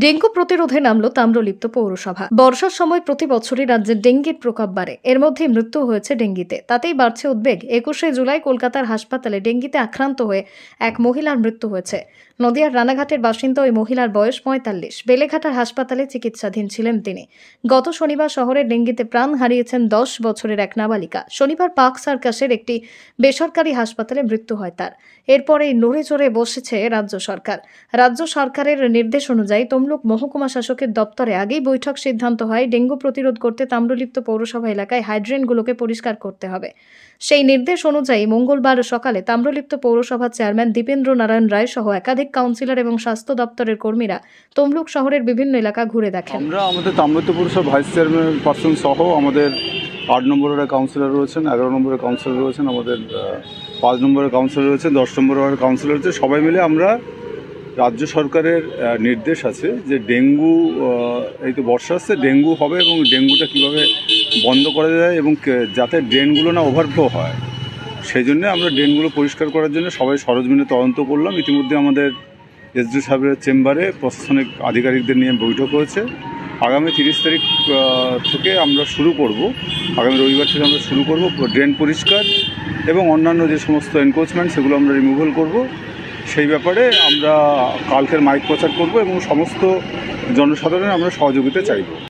Dengue প্রতিরোধে নামলো তাম্রলিপ্ত পৌরসভা। বর্ষার সময় প্রতি বছরই রাজ্যে ডেঙ্গির প্রকোপ বাড়ে। এর মধ্যে মৃত্যু হয়েছে ডেঙ্গিতে, তাতেই বাড়ছে উদ্বেগ। 21শে জুলাই কলকাতার হাসপাতালে ডেঙ্গিতে আক্রান্ত হয়ে এক মহিলার মৃত্যু হয়েছে। নদিয়ার রানাঘাটের বাসিন্দা ওই মহিলার বয়স ৪৫। বেলেঘাটার হাসপাতালে চিকিৎসাধীন ছিলেন তিনি। গত শনিবার শহরের ডেঙ্গিতে প্রাণ হারিয়েছেন 10 বছরের এক নাবালিকা। শনিবার পার্ক সার্কাসের একটি বেসরকারি হাসপাতালে মৃত্যু হয় তার। এরপরেই নড়ে চড়ে বসেছে রাজ্য সরকার। রাজ্য সরকারের নির্দেশ অনুযায়ী তমলুক মহকুমা শাসকের দপ্তরে আগেই বৈঠক সিদ্ধান্ত হয় ডেঙ্গু প্রতিরোধ করতে তাম্রলিপ্ত পৌরসভা এলাকায় হাইড্রেনগুলোকে পরিষ্কার করতে হবে। সেই নির্দেশ অনুযায়ী মঙ্গলবার সকালে তাম্রলিপ্ত পৌরসভার চেয়ারম্যান দীপেন্দ্র নারায়ণ রায় সহ একাধিক কাউন্সিলর এবং স্বাস্থ্য দপ্তরের কর্মীরা তমলুক শহরের বিভিন্ন এলাকা ঘুরে দেখেন। আমরা আমাদের তাম্রলিপ্ত পৌরসভা ভাইস চেয়ারম্যান পার্সন সহ আমাদের 8 নম্বরের কাউন্সিলর রয়েছেন, 11 নম্বরের কাউন্সিলর রয়েছেন, আমাদের 5 নম্বরের কাউন্সিলর রয়েছে, 10 নম্বরের কাউন্সিলর রয়েছে। সবাই মিলে আমরা রাজ্য সরকারের নির্দেশ আছে যে ডেঙ্গু, এই তো বর্ষা আসছে, ডেঙ্গু হবে এবং ডেঙ্গুটা কীভাবে বন্ধ করা যায় এবং যাতে ড্রেনগুলো না ওভারফ্লো হয়, সেই জন্য আমরা ড্রেনগুলো পরিষ্কার করার জন্য সবাই সরজমিনে তদন্ত করলাম। ইতিমধ্যে আমাদের এসডি সাহেবের চেম্বারে প্রশাসনিক আধিকারিকদের নিয়ে বৈঠক হয়েছে। আগামী 30 তারিখ থেকে আমরা শুরু করব, আগামী রবিবার থেকে আমরা শুরু করব ড্রেন পরিষ্কার এবং অন্যান্য যে সমস্ত এনক্রোচমেন্ট সেগুলো আমরা রিমুভাল করব। সেই ব্যাপারে আমরা কালকের মাইক প্রচার করব এবং সমস্ত জনসাধারণের আমরা সহযোগিতা চাইব।